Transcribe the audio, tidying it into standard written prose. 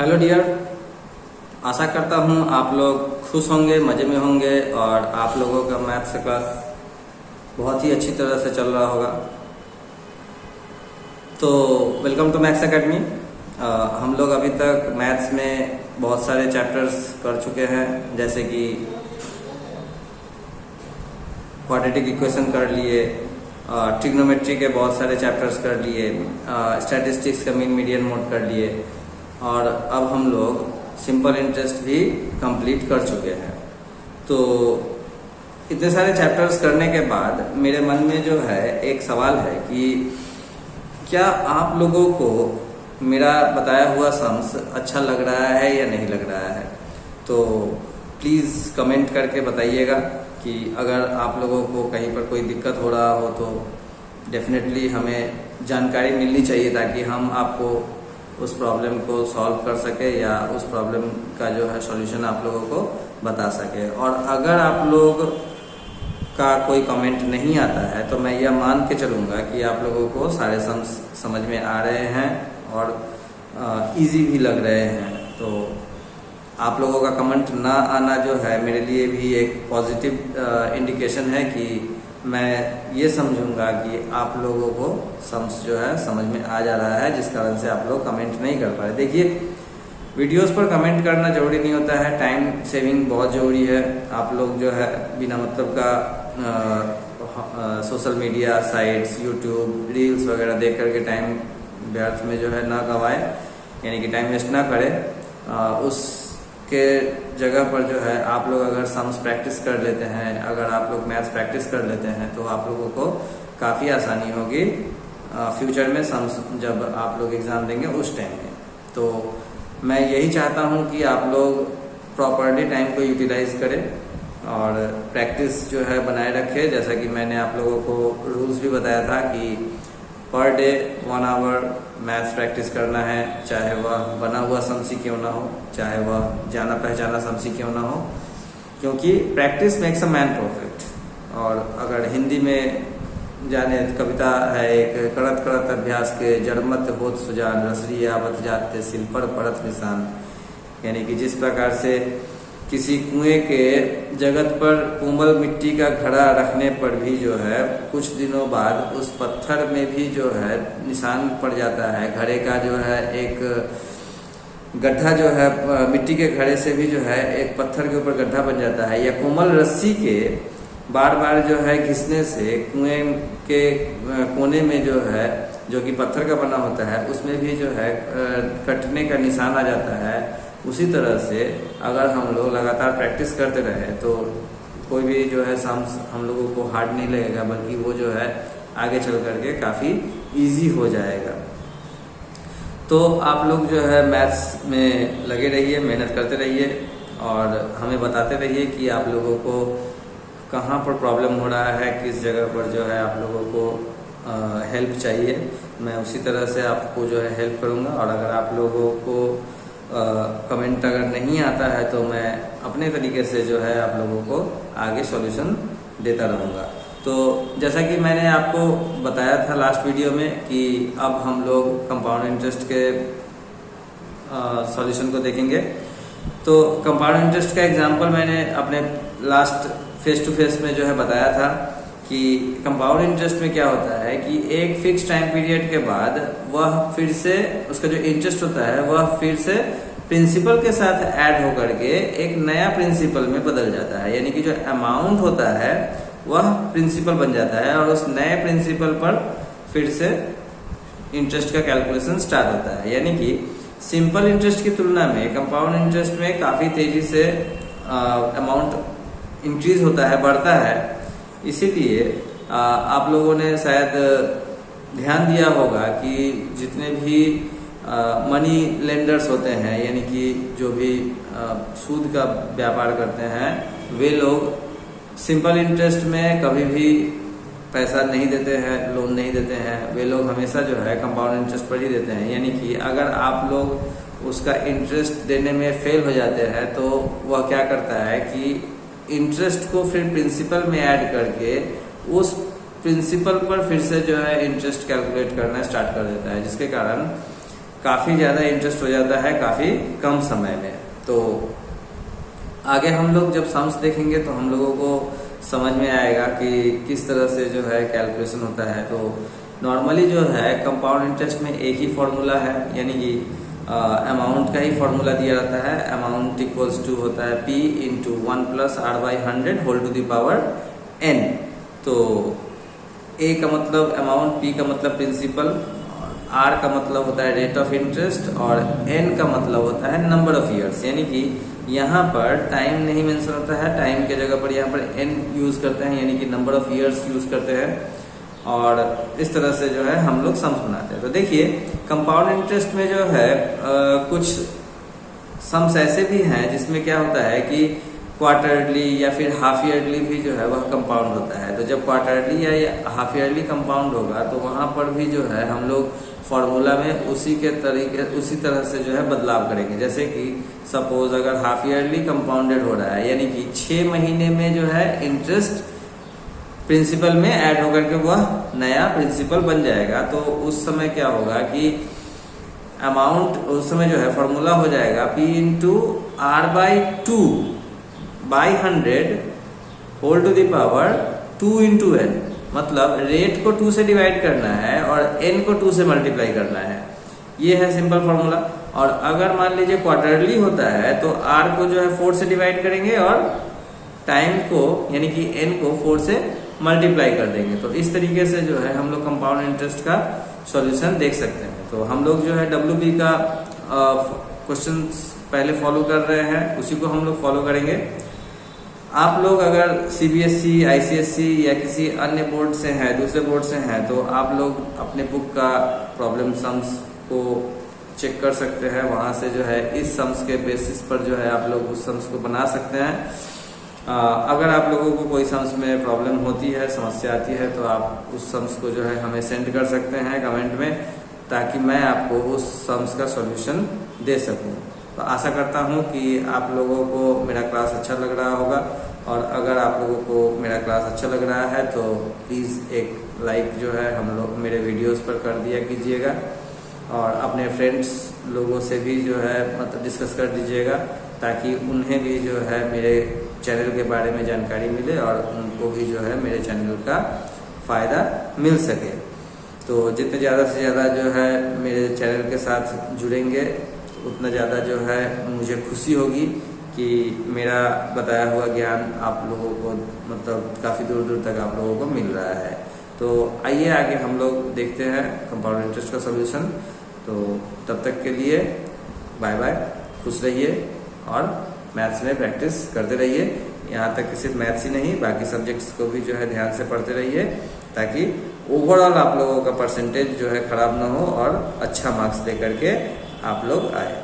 Hello dear, आशा करता हूँ आप लोग खुश होंगे, मज़े में होंगे और आप लोगों का मैथ्स क्लास बहुत ही अच्छी तरह से चल रहा होगा। तो वेलकम टू मैथ्स एकेडमी। हम लोग अभी तक मैथ्स में बहुत सारे चैप्टर्स कर चुके हैं, जैसे कि क्वाड्रेटिक इक्वेशन कर लिए, ट्रिग्नोमेट्री के बहुत सारे चैप्टर्स कर लिए, स्टैटिस्टिक्स का मीन मीडियन मोड कर लिए और अब हम लोग सिंपल इंटरेस्ट भी कंप्लीट कर चुके हैं। तो इतने सारे चैप्टर्स करने के बाद मेरे मन में जो है एक सवाल है कि क्या आप लोगों को मेरा बताया हुआ सम्स अच्छा लग रहा है या नहीं लग रहा है। तो प्लीज़ कमेंट करके बताइएगा कि अगर आप लोगों को कहीं पर कोई दिक्कत हो रहा हो तो डेफिनेटली हमें जानकारी मिलनी चाहिए, ताकि हम आपको उस प्रॉब्लम को सॉल्व कर सके या उस प्रॉब्लम का जो है सॉल्यूशन आप लोगों को बता सके। और अगर आप लोग का कोई कमेंट नहीं आता है तो मैं यह मान के चलूँगा कि आप लोगों को सारे समझ में आ रहे हैं और इजी भी लग रहे हैं। तो आप लोगों का कमेंट ना आना जो है मेरे लिए भी एक पॉजिटिव इंडिकेशन है कि मैं ये समझूंगा कि आप लोगों को सम्स जो है समझ में आ जा रहा है, जिस कारण से आप लोग कमेंट नहीं कर पा रहे। देखिए, वीडियोस पर कमेंट करना जरूरी नहीं होता है, टाइम सेविंग बहुत ज़रूरी है। आप लोग जो है बिना मतलब का social media sites, YouTube reels वगैरह देख करके टाइम व्यर्थ में जो है ना गवाएं, यानी कि टाइम वेस्ट ना करें। उसके जगह पर जो है आप लोग अगर सम्स प्रैक्टिस कर लेते हैं, अगर आप लोग मैथ्स प्रैक्टिस कर लेते हैं तो आप लोगों को काफ़ी आसानी होगी फ्यूचर में सम्स जब आप लोग एग्ज़ाम देंगे उस टाइम में। तो मैं यही चाहता हूं कि आप लोग प्रॉपरली टाइम को यूटिलाइज करें और प्रैक्टिस जो है बनाए रखें। जैसा कि मैंने आप लोगों को रूल्स भी बताया था कि per day 1 our maths practice करना है, चाहे वह बना हुआ सम्स क्यों ना हो, चाहे वह जाना पहचाना सम्स क्यों ना हो, क्योंकि practice makes a man perfect. और अगर हिंदी में जाने कविता है एक, करत करत अभ्यास के जड़मत होत सुजान, रसरी आवत जाते सिल पर पड़त निशान। यानी कि जिस प्रकार से किसी कुएं के जगत पर कोमल मिट्टी का घड़ा रखने पर भी जो है कुछ दिनों बाद उस पत्थर में भी जो है निशान पड़ जाता है, घड़े का जो है एक गड्ढा जो है मिट्टी के घड़े से भी जो है एक पत्थर के ऊपर गड्ढा बन जाता है, या कोमल रस्सी के बार बार जो है घिसने से कुएं के कोने में जो है, जो कि पत्थर का बना होता है, उसमें भी जो है कटने का निशान आ जाता है। उसी तरह से अगर हम लोग लगातार प्रैक्टिस करते रहे तो कोई भी जो है सम्स हम लोगों को हार्ड नहीं लगेगा, बल्कि वो जो है आगे चल करके काफ़ी इजी हो जाएगा। तो आप लोग जो है मैथ्स में लगे रहिए, मेहनत करते रहिए और हमें बताते रहिए कि आप लोगों को कहाँ पर प्रॉब्लम हो रहा है, किस जगह पर जो है आप लोगों को हेल्प चाहिए। मैं उसी तरह से आपको जो है हेल्प करूँगा। और अगर आप लोगों को कमेंट अगर नहीं आता है तो मैं अपने तरीके से जो है आप लोगों को आगे सॉल्यूशन देता रहूँगा। तो जैसा कि मैंने आपको बताया था लास्ट वीडियो में कि अब हम लोग कंपाउंड इंटरेस्ट के सॉल्यूशन को देखेंगे। तो कंपाउंड इंटरेस्ट का एग्जांपल मैंने अपने लास्ट फेस टू फेस में जो है बताया था कि कंपाउंड इंटरेस्ट में क्या होता है कि एक फिक्स टाइम पीरियड के बाद वह फिर से उसका जो इंटरेस्ट होता है वह फिर से प्रिंसिपल के साथ ऐड होकर के एक नया प्रिंसिपल में बदल जाता है। यानी कि जो अमाउंट होता है वह प्रिंसिपल बन जाता है और उस नए प्रिंसिपल पर फिर से इंटरेस्ट का कैलकुलेशन स्टार्ट होता है। यानी कि सिंपल इंटरेस्ट की तुलना में कंपाउंड इंटरेस्ट में काफ़ी तेजी से अमाउंट इंक्रीज होता है, बढ़ता है। इसीलिए आप लोगों ने शायद ध्यान दिया होगा कि जितने भी मनी लेंडर्स होते हैं, यानी कि जो भी सूद का व्यापार करते हैं, वे लोग सिंपल इंटरेस्ट में कभी भी पैसा नहीं देते हैं, लोन नहीं देते हैं। वे लोग हमेशा जो है कंपाउंड इंटरेस्ट पर ही देते हैं। यानी कि अगर आप लोग उसका इंटरेस्ट देने में फेल हो जाते हैं तो वह क्या करता है कि इंटरेस्ट को फिर प्रिंसिपल में ऐड करके उस प्रिंसिपल पर फिर से जो है इंटरेस्ट कैलकुलेट करना स्टार्ट कर देता है, जिसके कारण काफ़ी ज़्यादा इंटरेस्ट हो जाता है काफ़ी कम समय में। तो आगे हम लोग जब सम्स देखेंगे तो हम लोगों को समझ में आएगा कि किस तरह से जो है कैलकुलेशन होता है। तो नॉर्मली जो है कंपाउंड इंटरेस्ट में एक ही फॉर्मूला है, यानी कि अमाउंट का ही फॉर्मूला दिया जाता है। अमाउंट इक्वल्स टू होता है P into 1 plus R/100 whole to the power N। तो A का मतलब अमाउंट, P का मतलब प्रिंसिपल, R का मतलब होता है रेट ऑफ इंटरेस्ट और N का मतलब होता है नंबर ऑफ ईयर्स। यानी कि यहाँ पर टाइम नहीं मेंशन होता है, टाइम के जगह पर यहाँ पर N यूज करते हैं, यानी कि नंबर ऑफ ईयर्स यूज करते हैं। और इस तरह से जो है हम लोग सम्स बनाते हैं। तो देखिए कंपाउंड इंटरेस्ट में जो है कुछ सम्स ऐसे भी हैं जिसमें क्या होता है कि क्वार्टरली या फिर हाफ ईयरली भी जो है वह कंपाउंड होता है। तो जब क्वार्टरली या हाफ ईयरली कंपाउंड होगा तो वहां पर भी जो है हम लोग फॉर्मूला में उसी तरह से जो है बदलाव करेंगे। जैसे कि सपोज अगर हाफ ईयरली कंपाउंडेड हो रहा है, यानी कि 6 महीने में जो है इंटरेस्ट प्रिंसिपल में ऐड होकर के वह नया प्रिंसिपल बन जाएगा। तो उस समय क्या होगा कि अमाउंट, उस समय जो है फॉर्मूला हो जाएगा P into R/2 by 100 whole to the power 2 into N। मतलब रेट को 2 से डिवाइड करना है और N को 2 से मल्टीप्लाई करना है। ये है सिंपल फॉर्मूला। और अगर मान लीजिए क्वार्टरली होता है तो R को जो है 4 से डिवाइड करेंगे और टाइम को यानी कि N को 4 से मल्टीप्लाई कर देंगे। तो इस तरीके से जो है हम लोग कंपाउंड इंटरेस्ट का सॉल्यूशन देख सकते हैं। तो हम लोग जो है WB का क्वेश्चन पहले फॉलो कर रहे हैं, उसी को हम लोग फॉलो करेंगे। आप लोग अगर CBSE, ICSE या किसी अन्य बोर्ड से हैं, दूसरे बोर्ड से हैं, तो आप लोग अपने बुक का प्रॉब्लम सम्स को चेक कर सकते हैं। वहां से जो है इस सम्स के बेसिस पर जो है आप लोग उस सम्स को बना सकते हैं। अगर आप लोगों को कोई सम्स में प्रॉब्लम होती है, समस्या आती है, तो आप उस सम्स को जो है हमें सेंड कर सकते हैं कमेंट में, ताकि मैं आपको उस सम्स का सॉल्यूशन दे सकूं। तो आशा करता हूं कि आप लोगों को मेरा क्लास अच्छा लग रहा होगा। और अगर आप लोगों को मेरा क्लास अच्छा लग रहा है तो प्लीज़ एक लाइक जो है हम लोग मेरे वीडियोस पर कर दिया कीजिएगा। और अपने फ्रेंड्स लोगों से भी जो है मतलब डिस्कस कर दीजिएगा, ताकि उन्हें भी जो है मेरे चैनल के बारे में जानकारी मिले और उनको भी जो है मेरे चैनल का फ़ायदा मिल सके। तो जितने ज़्यादा से ज़्यादा जो है मेरे चैनल के साथ जुड़ेंगे उतना ज़्यादा जो है मुझे खुशी होगी कि मेरा बताया हुआ ज्ञान आप लोगों को मतलब काफ़ी दूर दूर तक आप लोगों को मिल रहा है। तो आइए आगे हम लोग देखते हैं कंपाउंड इंटरेस्ट का सॉल्यूशन। तो तब तक के लिए बाय बाय, खुश रहिए और मैथ्स में प्रैक्टिस करते रहिए। यहाँ तक कि सिर्फ मैथ्स ही नहीं, बाकी सब्जेक्ट्स को भी जो है ध्यान से पढ़ते रहिए, ताकि ओवरऑल आप लोगों का परसेंटेज जो है खराब ना हो और अच्छा मार्क्स दे करके आप लोग आए।